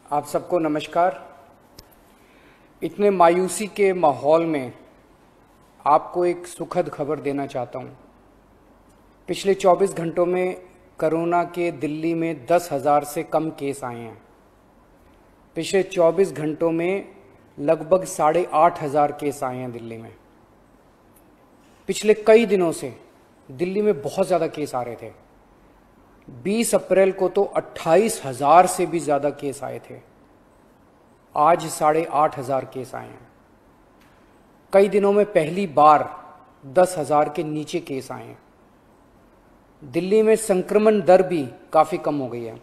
आप सबको नमस्कार। इतने मायूसी के माहौल में आपको एक सुखद खबर देना चाहता हूँ। पिछले 24 घंटों में कोरोना के दिल्ली में 10,000 से कम केस आए हैं। पिछले 24 घंटों में लगभग 8,500 केस आए हैं दिल्ली में। पिछले कई दिनों से दिल्ली में बहुत ज़्यादा केस आ रहे थे। 20 अप्रैल को तो 28,000 से भी ज़्यादा केस आए थे। आज 8,500 केस आए हैं। कई दिनों में पहली बार 10,000 के नीचे केस आए हैं। दिल्ली में संक्रमण दर भी काफ़ी कम हो गई है।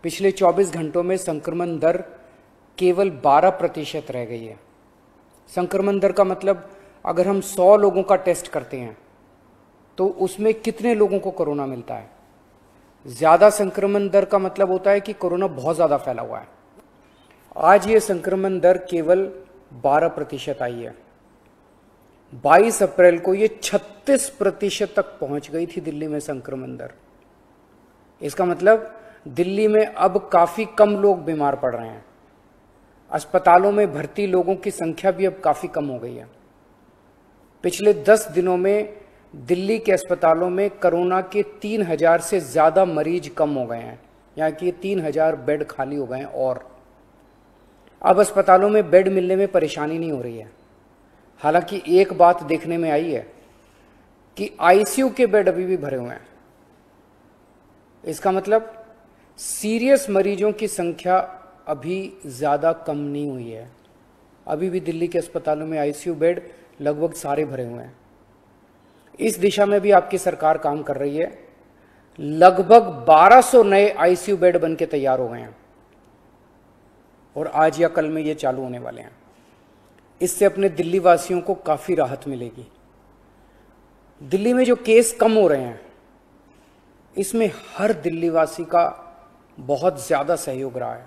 पिछले 24 घंटों में संक्रमण दर केवल 12% रह गई है। संक्रमण दर का मतलब अगर हम 100 लोगों का टेस्ट करते हैं तो उसमें कितने लोगों को कोरोना मिलता है। ज़्यादा संक्रमण दर का मतलब होता है कि कोरोना बहुत ज़्यादा फैला हुआ है। आज ये संक्रमण दर केवल 12% आई है। 22 अप्रैल को ये 36% तक पहुंच गई थी दिल्ली में संक्रमण दर। इसका मतलब दिल्ली में अब काफ़ी कम लोग बीमार पड़ रहे हैं। अस्पतालों में भर्ती लोगों की संख्या भी अब काफ़ी कम हो गई है। पिछले 10 दिनों में दिल्ली के अस्पतालों में कोरोना के 3,000 से ज़्यादा मरीज कम हो गए हैं, यहाँ कि 3,000 बेड खाली हो गए हैं। और अब अस्पतालों में बेड मिलने में परेशानी नहीं हो रही है। हालांकि एक बात देखने में आई है कि आईसीयू के बेड अभी भी भरे हुए हैं। इसका मतलब सीरियस मरीजों की संख्या अभी ज़्यादा कम नहीं हुई है। अभी भी दिल्ली के अस्पतालों में आईसीयू बेड लगभग सारे भरे हुए हैं। इस दिशा में भी आपकी सरकार काम कर रही है। लगभग 1200 नए आईसीयू बेड बनके तैयार हो गए हैं और आज या कल में ये चालू होने वाले हैं। इससे अपने दिल्ली वासियों को काफ़ी राहत मिलेगी। दिल्ली में जो केस कम हो रहे हैं इसमें हर दिल्ली वासी का बहुत ज़्यादा सहयोग रहा है।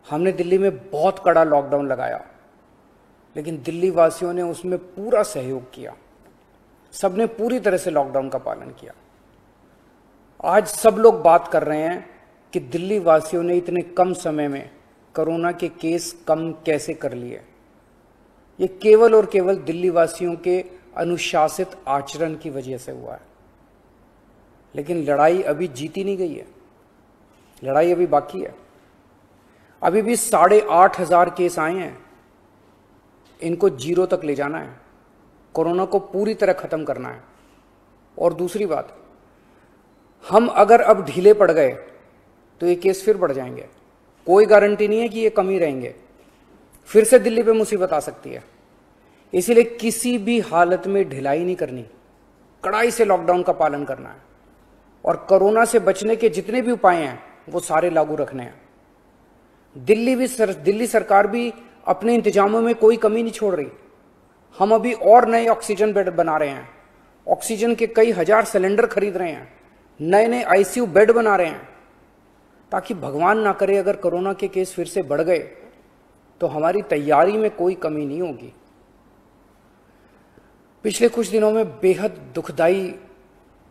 हमने दिल्ली में बहुत कड़ा लॉकडाउन लगाया, लेकिन दिल्ली वासियों ने उसमें पूरा सहयोग किया। सबने पूरी तरह से लॉकडाउन का पालन किया। आज सब लोग बात कर रहे हैं कि दिल्ली वासियों ने इतने कम समय में कोरोना के केस कम कैसे कर लिए। ये केवल और केवल दिल्ली वासियों के अनुशासित आचरण की वजह से हुआ है। लेकिन लड़ाई अभी जीती नहीं गई है। लड़ाई अभी बाकी है। अभी भी 8,500 केस आए हैं। इनको 0 तक ले जाना है। कोरोना को पूरी तरह खत्म करना है। और दूसरी बात, हम अगर अब ढीले पड़ गए तो ये केस फिर बढ़ जाएंगे। कोई गारंटी नहीं है कि ये कम ही रहेंगे। फिर से दिल्ली पे मुसीबत आ सकती है। इसीलिए किसी भी हालत में ढिलाई नहीं करनी, कड़ाई से लॉकडाउन का पालन करना है और कोरोना से बचने के जितने भी उपाय हैं वो सारे लागू रखने हैं। दिल्ली सरकार भी अपने इंतजामों में कोई कमी नहीं छोड़ रही। हम अभी और नए ऑक्सीजन बेड बना रहे हैं। ऑक्सीजन के कई हजार सिलेंडर खरीद रहे हैं। नए नए आईसीयू बेड बना रहे हैं, ताकि भगवान ना करे अगर कोरोना के केस फिर से बढ़ गए तो हमारी तैयारी में कोई कमी नहीं होगी। पिछले कुछ दिनों में बेहद दुखदाई,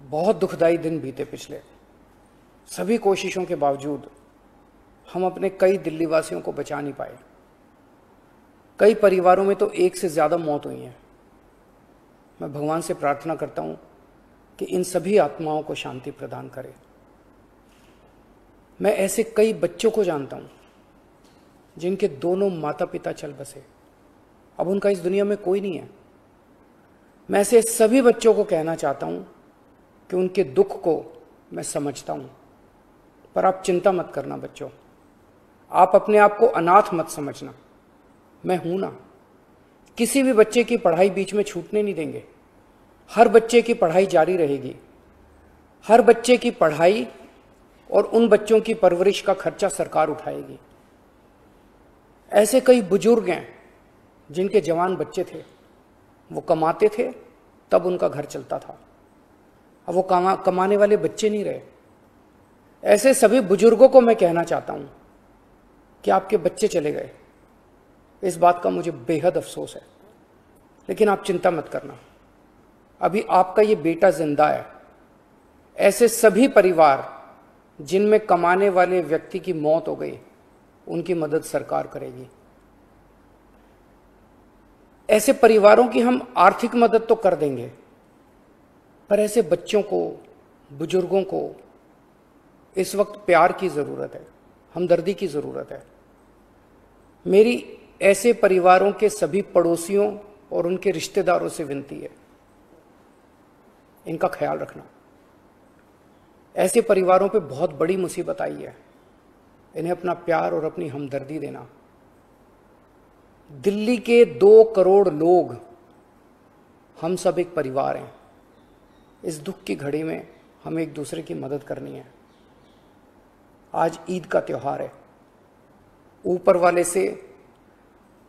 बहुत दुखदाई दिन बीते। पिछले सभी कोशिशों के बावजूद हम अपने कई दिल्ली वासियों को बचा नहीं पाए। कई परिवारों में तो एक से ज़्यादा मौत हुई है। मैं भगवान से प्रार्थना करता हूँ कि इन सभी आत्माओं को शांति प्रदान करे। मैं ऐसे कई बच्चों को जानता हूँ जिनके दोनों माता पिता चल बसे, अब उनका इस दुनिया में कोई नहीं है। मैं ऐसे सभी बच्चों को कहना चाहता हूँ कि उनके दुख को मैं समझता हूँ, पर आप चिंता मत करना बच्चों। आप अपने आप को अनाथ मत समझना। मैं हूं ना। किसी भी बच्चे की पढ़ाई बीच में छूटने नहीं देंगे। हर बच्चे की पढ़ाई जारी रहेगी। हर बच्चे की पढ़ाई और उन बच्चों की परवरिश का खर्चा सरकार उठाएगी। ऐसे कई बुजुर्ग हैं जिनके जवान बच्चे थे, वो कमाते थे तब उनका घर चलता था। अब वो कमाने वाले बच्चे नहीं रहे। ऐसे सभी बुजुर्गों को मैं कहना चाहता हूं कि आपके बच्चे चले गए। इस बात का मुझे बेहद अफसोस है, लेकिन आप चिंता मत करना। अभी आपका ये बेटा जिंदा है। ऐसे सभी परिवार जिनमें कमाने वाले व्यक्ति की मौत हो गई, उनकी मदद सरकार करेगी। ऐसे परिवारों की हम आर्थिक मदद तो कर देंगे, पर ऐसे बच्चों को, बुजुर्गों को इस वक्त प्यार की ज़रूरत है, हमदर्दी की ज़रूरत है। मेरी ऐसे परिवारों के सभी पड़ोसियों और उनके रिश्तेदारों से विनती है, इनका ख्याल रखना। ऐसे परिवारों पे बहुत बड़ी मुसीबत आई है, इन्हें अपना प्यार और अपनी हमदर्दी देना। दिल्ली के 2 करोड़ लोग, हम सब एक परिवार हैं। इस दुख की घड़ी में हमें एक दूसरे की मदद करनी है। आज ईद का त्योहार है। ऊपर वाले से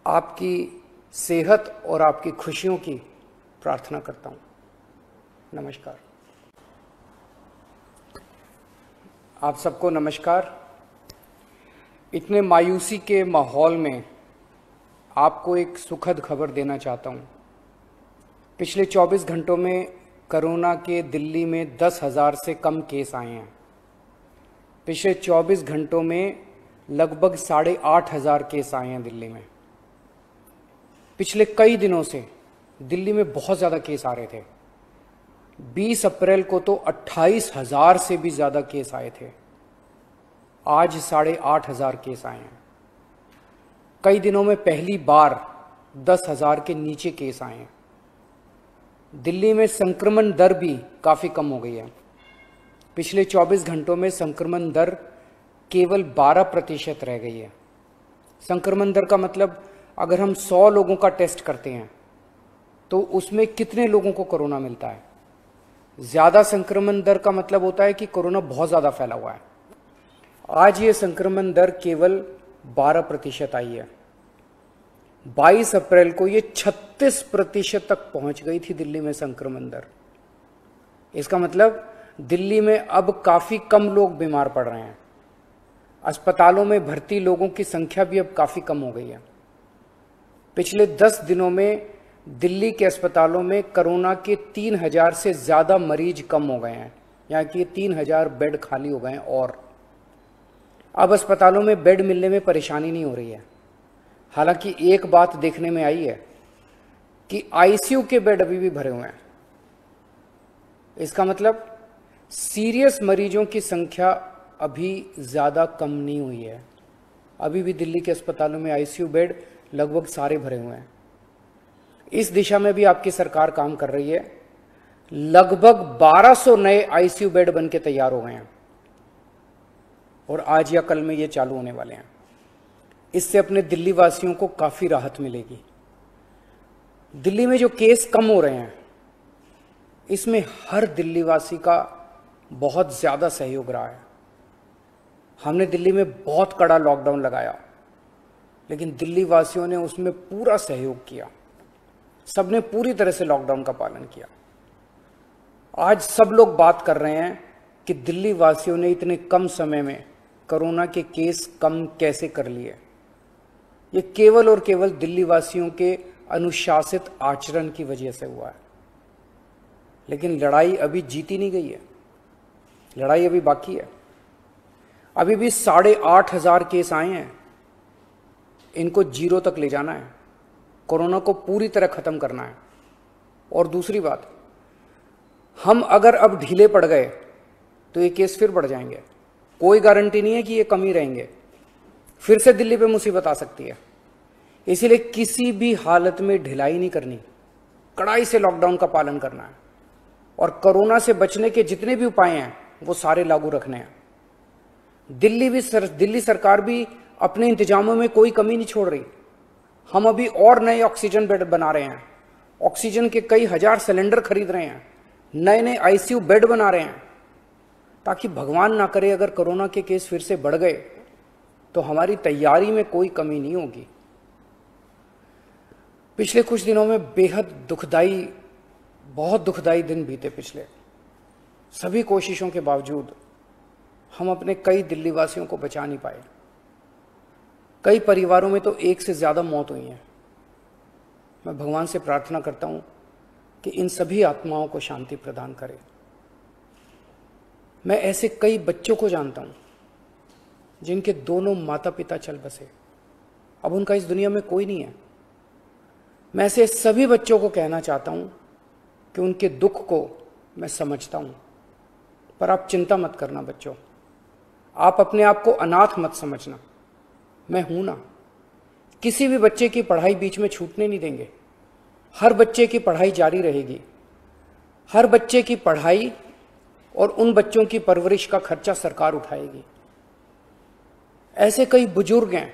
आपकी सेहत और आपकी खुशियों की प्रार्थना करता हूं। नमस्कार। आप सबको नमस्कार। इतने मायूसी के माहौल में आपको एक सुखद खबर देना चाहता हूं। पिछले 24 घंटों में कोरोना के दिल्ली में 10,000 से कम केस आए हैं। पिछले 24 घंटों में लगभग 8,500 केस आए हैं दिल्ली में। पिछले कई दिनों से दिल्ली में बहुत ज़्यादा केस आ रहे थे। 20 अप्रैल को तो 28,000 से भी ज़्यादा केस आए थे। आज 8,500 केस आए हैं। कई दिनों में पहली बार 10,000 के नीचे केस आए हैं। दिल्ली में संक्रमण दर भी काफ़ी कम हो गई है। पिछले 24 घंटों में संक्रमण दर केवल 12% रह गई है। संक्रमण दर का मतलब, अगर हम 100 लोगों का टेस्ट करते हैं तो उसमें कितने लोगों को कोरोना मिलता है। ज़्यादा संक्रमण दर का मतलब होता है कि कोरोना बहुत ज़्यादा फैला हुआ है। आज ये संक्रमण दर केवल 12% आई है। 22 अप्रैल को ये 36% तक पहुंच गई थी दिल्ली में संक्रमण दर। इसका मतलब दिल्ली में अब काफ़ी कम लोग बीमार पड़ रहे हैं। अस्पतालों में भर्ती लोगों की संख्या भी अब काफ़ी कम हो गई है। पिछले 10 दिनों में दिल्ली के अस्पतालों में कोरोना के 3,000 से ज़्यादा मरीज कम हो गए हैं, यहाँ कि 3,000 बेड खाली हो गए हैं। और अब अस्पतालों में बेड मिलने में परेशानी नहीं हो रही है। हालांकि एक बात देखने में आई है कि आईसीयू के बेड अभी भी भरे हुए हैं। इसका मतलब सीरियस मरीजों की संख्या अभी ज़्यादा कम नहीं हुई है। अभी भी दिल्ली के अस्पतालों में आईसीयू बेड लगभग सारे भरे हुए हैं। इस दिशा में भी आपकी सरकार काम कर रही है। लगभग 1200 नए आईसीयू बेड बन के तैयार हो गए हैं और आज या कल में ये चालू होने वाले हैं। इससे अपने दिल्ली वासियों को काफ़ी राहत मिलेगी। दिल्ली में जो केस कम हो रहे हैं, इसमें हर दिल्ली वासी का बहुत ज़्यादा सहयोग रहा है। हमने दिल्ली में बहुत कड़ा लॉकडाउन लगाया, लेकिन दिल्ली वासियों ने उसमें पूरा सहयोग किया। सबने पूरी तरह से लॉकडाउन का पालन किया। आज सब लोग बात कर रहे हैं कि दिल्ली वासियों ने इतने कम समय में कोरोना के केस कम कैसे कर लिए। ये केवल और केवल दिल्ली वासियों के अनुशासित आचरण की वजह से हुआ है। लेकिन लड़ाई अभी जीती नहीं गई है, लड़ाई अभी बाकी है। अभी भी 8,500 केस आए हैं। इनको 0 तक ले जाना है, कोरोना को पूरी तरह खत्म करना है। और दूसरी बात, हम अगर अब ढीले पड़ गए तो ये केस फिर बढ़ जाएंगे। कोई गारंटी नहीं है कि ये कम ही रहेंगे, फिर से दिल्ली पे मुसीबत आ सकती है। इसीलिए किसी भी हालत में ढिलाई नहीं करनी, कड़ाई से लॉकडाउन का पालन करना है और कोरोना से बचने के जितने भी उपाय हैं वो सारे लागू रखने हैं। दिल्ली सरकार भी अपने इंतजामों में कोई कमी नहीं छोड़ रही। हम अभी और नए ऑक्सीजन बेड बना रहे हैं, ऑक्सीजन के कई हजार सिलेंडर खरीद रहे हैं, नए नए आईसीयू बेड बना रहे हैं, ताकि भगवान ना करे अगर कोरोना के केस फिर से बढ़ गए तो हमारी तैयारी में कोई कमी नहीं होगी। पिछले कुछ दिनों में बेहद दुखदाई, बहुत दुखदाई दिन बीते। पिछले सभी कोशिशों के बावजूद हम अपने कई दिल्ली वासियों को बचा नहीं पाए। कई परिवारों में तो 1 से ज़्यादा मौत हुई है। मैं भगवान से प्रार्थना करता हूं कि इन सभी आत्माओं को शांति प्रदान करे। मैं ऐसे कई बच्चों को जानता हूं जिनके दोनों माता पिता चल बसे, अब उनका इस दुनिया में कोई नहीं है। मैं ऐसे सभी बच्चों को कहना चाहता हूं कि उनके दुख को मैं समझता हूं, पर आप चिंता मत करना बच्चों, आप अपने आप को अनाथ मत समझना, मैं हूं ना। किसी भी बच्चे की पढ़ाई बीच में छूटने नहीं देंगे, हर बच्चे की पढ़ाई जारी रहेगी। हर बच्चे की पढ़ाई और उन बच्चों की परवरिश का खर्चा सरकार उठाएगी। ऐसे कई बुजुर्ग हैं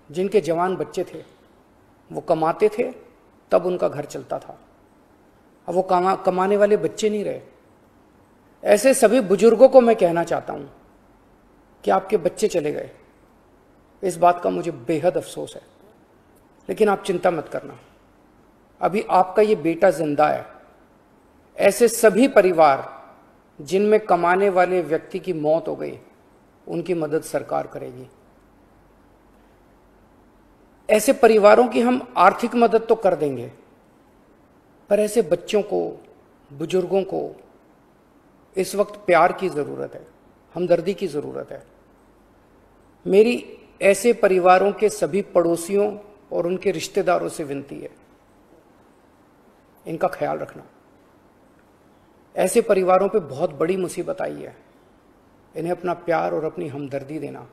जिनके जवान बच्चे थे, वो कमाते थे तब उनका घर चलता था, अब वो कमाने वाले बच्चे नहीं रहे। ऐसे सभी बुजुर्गों को मैं कहना चाहता हूं कि आपके बच्चे चले गए, इस बात का मुझे बेहद अफसोस है, लेकिन आप चिंता मत करना, अभी आपका ये बेटा जिंदा है। ऐसे सभी परिवार जिनमें कमाने वाले व्यक्ति की मौत हो गई, उनकी मदद सरकार करेगी। ऐसे परिवारों की हम आर्थिक मदद तो कर देंगे, पर ऐसे बच्चों को, बुजुर्गों को इस वक्त प्यार की जरूरत है, हमदर्दी की जरूरत है। मेरी ऐसे परिवारों के सभी पड़ोसियों और उनके रिश्तेदारों से विनती है, इनका ख्याल रखना। ऐसे परिवारों पे बहुत बड़ी मुसीबत आई है, इन्हें अपना प्यार और अपनी हमदर्दी देना।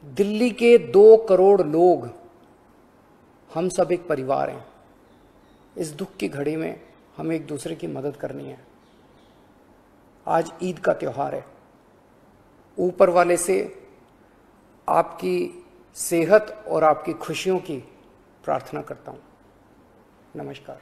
दिल्ली के 2 करोड़ लोग, हम सब एक परिवार हैं। इस दुख की घड़ी में हमें एक दूसरे की मदद करनी है। आज ईद का त्योहार है, ऊपर वाले से आपकी सेहत और आपकी खुशियों की प्रार्थना करता हूं। नमस्कार।